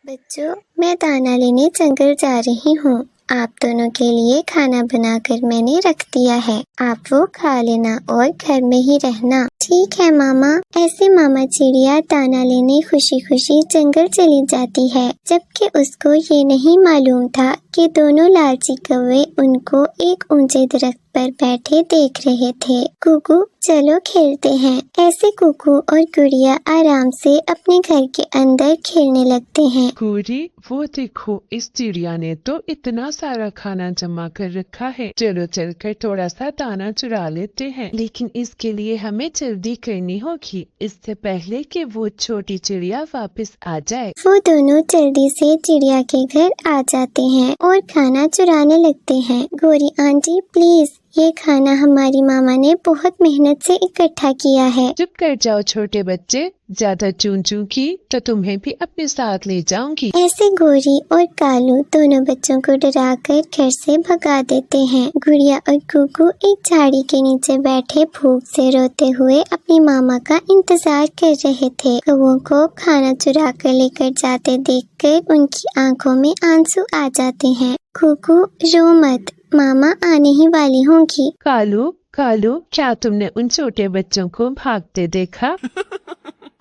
बच्चों, मैं दाना लेने जंगल जा रही हूँ। आप दोनों के लिए खाना बनाकर मैंने रख दिया है। आप वो खा लेना और घर में ही रहना। ठीक है मामा। ऐसे मामा चिड़िया दाना लेने खुशी खुशी जंगल चली जाती है, जबकि उसको ये नहीं मालूम था कि दोनों लालची कौवे उनको एक ऊंचे दरख्त पर बैठे देख रहे थे। कुकू, चलो खेलते हैं। ऐसे कुकू और गुड़िया आराम से अपने घर के अंदर खेलने लगते हैं। गुड़ी, वो देखो, इस चिड़िया ने तो इतना सारा खाना जमा कर रखा है। चलो चलकर थोड़ा सा दाना चुरा लेते हैं, लेकिन इसके लिए हमें जल्दी करनी होगी, इससे पहले कि वो छोटी चिड़िया वापस आ जाए। वो दोनों जल्दी से चिड़िया के घर आ जाते हैं और खाना चुराने लगते हैं। गोरी आंटी, प्लीज, ये खाना हमारी मामा ने बहुत मेहनत से इकट्ठा किया है। चुप कर जाओ छोटे बच्चे, ज्यादा चूं चूं की तो तुम्हें भी अपने साथ ले जाऊंगी। ऐसे गोरी और कालू दोनों बच्चों को डराकर घर से भगा देते हैं। गुड़िया और कुकू एक झाड़ी के नीचे बैठे भूख से रोते हुए अपनी मामा का इंतजार कर रहे थे। कौवों को खाना चुरा कर लेकर जाते देखकर उनकी आंखों में आंसू आ जाते हैं। कुकू, रो मत, मामा आने ही वाली होंगी। कालू, कालू, क्या तुमने उन छोटे बच्चों को भागते देखा?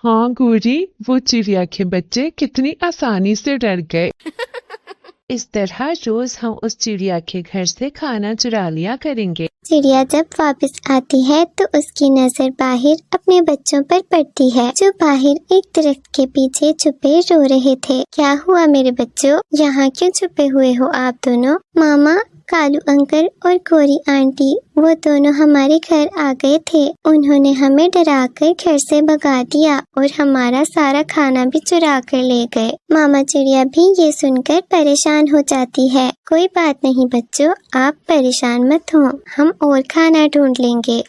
हाँ गुड़ी, वो चिड़िया के बच्चे कितनी आसानी से डर गए। इस तरह रोज हम उस चिड़िया के घर से खाना चुरा लिया करेंगे। चिड़िया जब वापस आती है तो उसकी नजर बाहर अपने बच्चों पर पड़ती है, जो बाहर एक दरख्त के पीछे छुपे रो रहे थे। क्या हुआ मेरे बच्चों, यहाँ क्यों छुपे हुए हो आप दोनों? मामा, कालू अंकल और गोरी आंटी, वो दोनों हमारे घर आ गए थे। उन्होंने हमें डराकर घर से भगा दिया और हमारा सारा खाना भी चुरा कर ले गए। मामा चिड़िया भी ये सुनकर परेशान हो जाती है। कोई बात नहीं बच्चों, आप परेशान मत हो, हम और खाना ढूंढ लेंगे।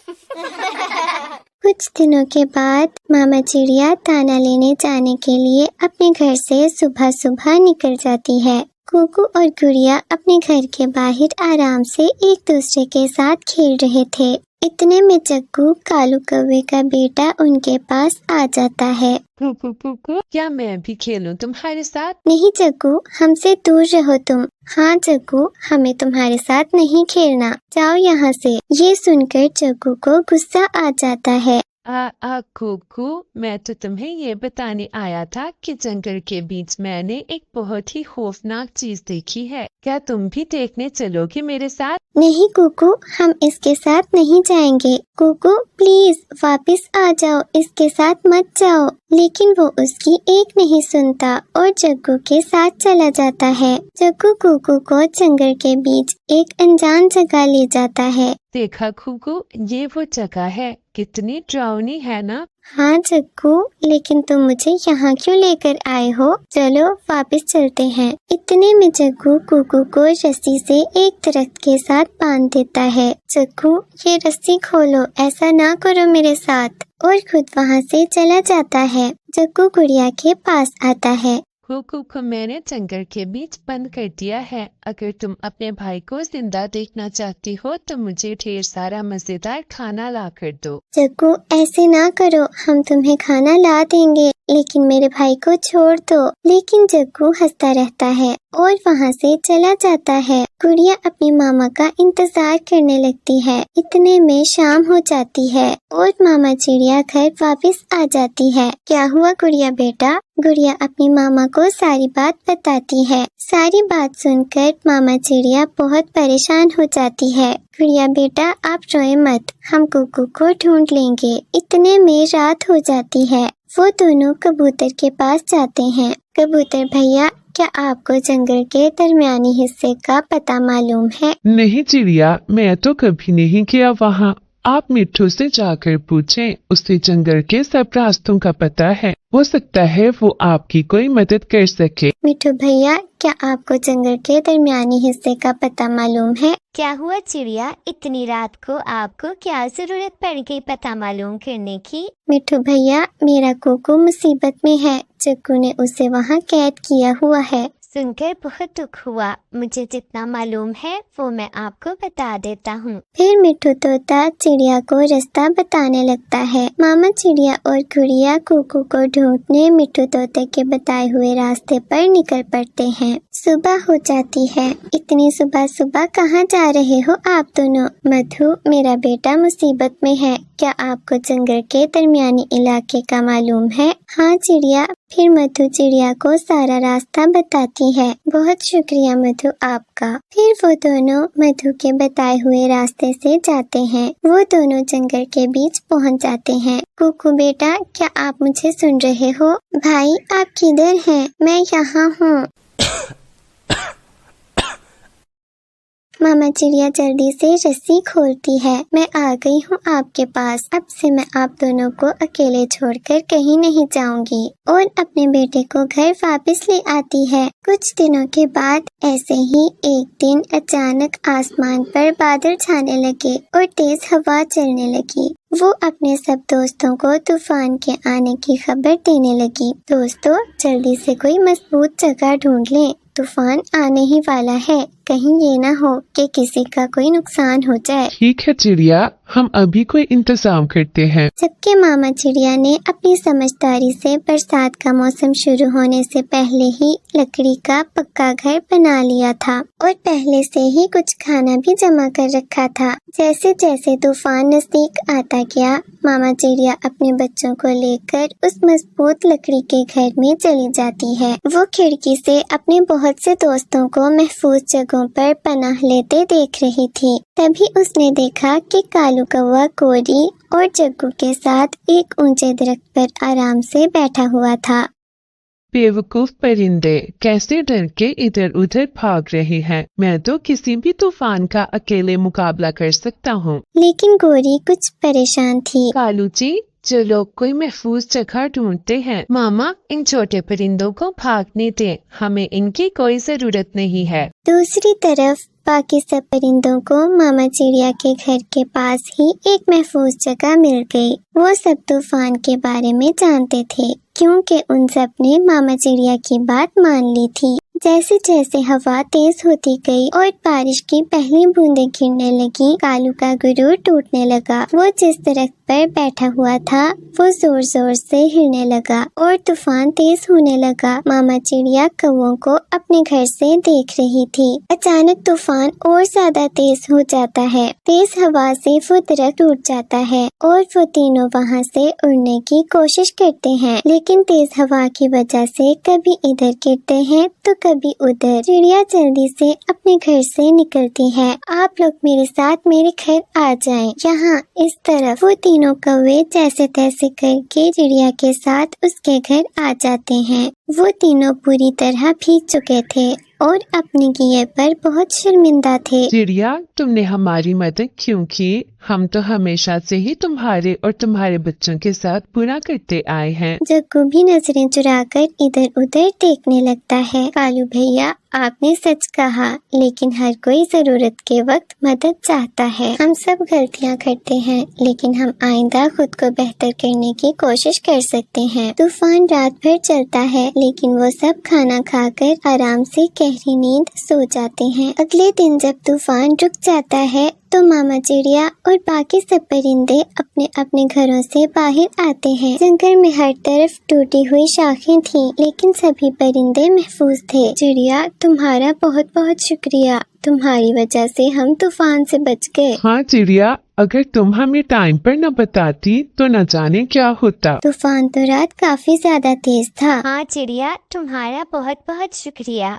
कुछ दिनों के बाद मामा चिड़िया दाना लेने जाने के लिए अपने घर से सुबह सुबह निकल जाती है। कुकू और गुड़िया अपने घर के बाहर आराम से एक दूसरे के साथ खेल रहे थे। इतने में जग्गू, कालू कौवे का बेटा, उनके पास आ जाता है। कुकू, क्या मैं भी खेलूं तुम्हारे साथ? नहीं जग्गू, हमसे दूर रहो तुम। हाँ जग्गू, हमें तुम्हारे साथ नहीं खेलना, जाओ यहाँ से। ये सुनकर जग्गू को गुस्सा आ जाता है। कुकू, मैं तो तुम्हें ये बताने आया था कि जंगल के बीच मैंने एक बहुत ही खौफनाक चीज देखी है। क्या तुम भी देखने चलोगे मेरे साथ? नहीं कुकू, हम इसके साथ नहीं जाएंगे। कुकू प्लीज वापस आ जाओ, इसके साथ मत जाओ। लेकिन वो उसकी एक नहीं सुनता और जग्गू के साथ चला जाता है। जग्गू कुकू को जंगल के बीच एक अनजान जगह ले जाता है। देखा कुकू, ये वो जगह है, कितनी डरावनी है ना? हाँ जग्गू, लेकिन तुम मुझे यहाँ क्यों लेकर आए हो? चलो वापस चलते हैं। इतने में जग्गू कुकू को रस्सी से एक दरख्त के साथ बांध देता है। जग्गू, ये रस्सी खोलो, ऐसा ना करो मेरे साथ, और खुद वहाँ से चला जाता है। जग्गू गुड़िया के पास आता है। कुकू को मैंने जंगल के बीच बंद कर दिया है। अगर तुम अपने भाई को जिंदा देखना चाहती हो तो मुझे ढेर सारा मजेदार खाना ला कर दो। जग्गू ऐसे ना करो, हम तुम्हें खाना ला देंगे, लेकिन मेरे भाई को छोड़ दो। लेकिन जग्गू हंसता रहता है और वहाँ से चला जाता है। गुड़िया अपनी मामा का इंतजार करने लगती है। इतने में शाम हो जाती है और मामा चिड़िया घर वापस आ जाती है। क्या हुआ गुड़िया बेटा? गुड़िया अपनी मामा को सारी बात बताती है। सारी बात सुनकर मामा चिड़िया बहुत परेशान हो जाती है। गुड़िया बेटा, आप रोए मत, हम कुकू को ढूंढ लेंगे। इतने में रात हो जाती है। वो दोनों कबूतर के पास जाते हैं। कबूतर भैया, क्या आपको जंगल के दरमियानी हिस्से का पता मालूम है? नहीं चिड़िया, मैं तो कभी नहीं गया वहाँ। आप मिट्ठू से जाकर पूछें, उसे जंगल के सब रास्तों का पता है। हो सकता है वो आपकी कोई मदद कर सके। मिट्ठू भैया, क्या आपको जंगल के दरमियानी हिस्से का पता मालूम है? क्या हुआ चिड़िया, इतनी रात को आपको क्या जरूरत पड़ गई पता मालूम करने की? मिट्ठू भैया, मेरा कुकू मुसीबत में है। जग्गू ने उसे वहाँ कैद किया हुआ है। सुनकर बहुत दुख हुआ। मुझे जितना मालूम है वो मैं आपको बता देता हूँ। फिर मिट्ठू तोता चिड़िया को रास्ता बताने लगता है। मामा चिड़िया और गुड़िया कुकू को ढूंढने मिट्ठू तोते के बताए हुए रास्ते पर निकल पड़ते हैं। सुबह हो जाती है। इतनी सुबह सुबह कहाँ जा रहे हो आप दोनों? मधु, मेरा बेटा मुसीबत में है। क्या आपको जंगल के दरमियानी इलाके का मालूम है? हाँ चिड़िया। फिर मधु चिड़िया को सारा रास्ता बताती है। बहुत शुक्रिया मधु आपका। फिर वो दोनों मधु के बताए हुए रास्ते से जाते हैं। वो दोनों जंगल के बीच पहुंच जाते हैं। कुकू बेटा, क्या आप मुझे सुन रहे हो? भाई, आप किधर हैं? मैं यहाँ हूँ। मामा चिड़िया जल्दी से रस्सी खोलती है। मैं आ गई हूँ आपके पास। अब से मैं आप दोनों को अकेले छोड़कर कहीं नहीं जाऊंगी। और अपने बेटे को घर वापस ले आती है। कुछ दिनों के बाद ऐसे ही एक दिन अचानक आसमान पर बादल छाने लगे और तेज हवा चलने लगी। वो अपने सब दोस्तों को तूफान के आने की खबर देने लगी। दोस्तों, जल्दी से कोई मजबूत जगह ढूंढ लें। तूफान आने ही वाला है। कहीं ये ना हो कि किसी का कोई नुकसान हो जाए। ठीक है चिड़िया, हम अभी कोई इंतजाम करते हैं। सबके मामा चिड़िया ने अपनी समझदारी से बरसात का मौसम शुरू होने से पहले ही लकड़ी का पक्का घर बना लिया था और पहले से ही कुछ खाना भी जमा कर रखा था। जैसे जैसे तूफान नजदीक आता गया, मामा चिड़िया अपने बच्चों को लेकर उस मजबूत लकड़ी के घर में चली जाती है। वो खिड़की से अपने बहुत से दोस्तों को महफूज जगहों पर पनाह लेते देख रही थी। तभी उसने देखा कि कालू कौवा कोरी और जग्गू के साथ एक ऊंचे दरख्त पर आराम से बैठा हुआ था। बेवकूफ परिंदे कैसे डर के इधर उधर भाग रहे हैं। मैं तो किसी भी तूफान का अकेले मुकाबला कर सकता हूँ। लेकिन गोरी कुछ परेशान थी। कालू जी, चलो कोई महफूज जगह ढूंढते हैं। मामा, इन छोटे परिंदों को भागने दें, हमें इनकी कोई जरूरत नहीं है। दूसरी तरफ बाकी सब परिंदों को मामा चिड़िया के घर के पास ही एक महफूज जगह मिल गई। वो सब तूफान के बारे में जानते थे क्योंकि उन सब ने मामा चिड़िया की बात मान ली थी। जैसे जैसे हवा तेज होती गई और बारिश की पहली बूंदें गिरने लगी, कालू का गुरूर टूटने लगा। वो जिस दरख्त पर बैठा हुआ था वो जोर जोर से हिलने लगा और तूफान तेज होने लगा। मामा चिड़िया कौवों को अपने घर से देख रही थी। अचानक तूफान और ज्यादा तेज हो जाता है। तेज हवा से वो दरख्त टूट जाता है और वो तीनों वहाँ से उड़ने की कोशिश करते हैं, लेकिन तेज हवा की वजह से कभी इधर गिरते हैं तो कभी उधर। चिड़िया जल्दी से अपने घर से निकलती है। आप लोग मेरे साथ मेरे घर आ जाएं। यहाँ इस तरफ। वो तीनों कौवे जैसे तैसे करके चिड़िया के साथ उसके घर आ जाते हैं। वो तीनों पूरी तरह भीग चुके थे और अपने किए पर बहुत शर्मिंदा थे। चिड़िया, तुमने हमारी मदद क्यों की? हम तो हमेशा से ही तुम्हारे और तुम्हारे बच्चों के साथ बुरा करते आए हैं। जग्गू भी नजरें चुराकर इधर उधर देखने लगता है। कालू भैया, आपने सच कहा, लेकिन हर कोई जरूरत के वक्त मदद चाहता है। हम सब गलतियां करते हैं, लेकिन हम आइंदा खुद को बेहतर करने की कोशिश कर सकते हैं। तूफान रात भर चलता है, लेकिन वो सब खाना खाकर आराम से गहरी नींद सो जाते हैं। अगले दिन जब तूफान रुक जाता है तो मामा चिड़िया और बाकी सब परिंदे अपने अपने घरों से बाहर आते हैं। जंगल में हर तरफ टूटी हुई शाखें थीं, लेकिन सभी परिंदे महफूज थे। चिड़िया, तुम्हारा बहुत बहुत शुक्रिया। तुम्हारी वजह से हम तूफान से बच गए। हाँ चिड़िया, अगर तुम हमें टाइम पर न बताती तो न जाने क्या होता। तूफान तो रात काफी ज्यादा तेज था। हाँ चिड़िया, तुम्हारा बहुत बहुत शुक्रिया।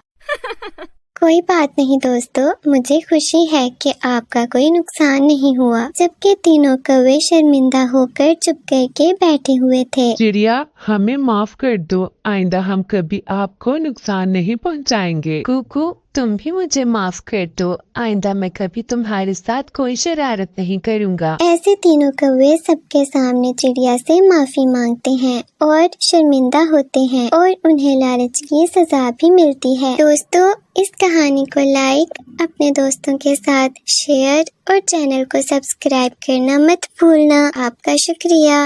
कोई बात नहीं दोस्तों, मुझे खुशी है कि आपका कोई नुकसान नहीं हुआ। जबकि तीनों कौवे शर्मिंदा होकर चुप करके बैठे हुए थे। चिड़िया, हमें माफ कर दो, आइंदा हम कभी आपको नुकसान नहीं पहुंचाएंगे। कुकू, तुम भी मुझे माफ कर दो, आइंदा मैं कभी तुम्हारे साथ कोई शरारत नहीं करूँगा। ऐसे तीनों कौवे सबके सामने चिड़िया से माफी मांगते हैं और शर्मिंदा होते हैं और उन्हें लालच की सजा भी मिलती है। दोस्तों, इस कहानी को लाइक, अपने दोस्तों के साथ शेयर और चैनल को सब्सक्राइब करना मत भूलना। आपका शुक्रिया।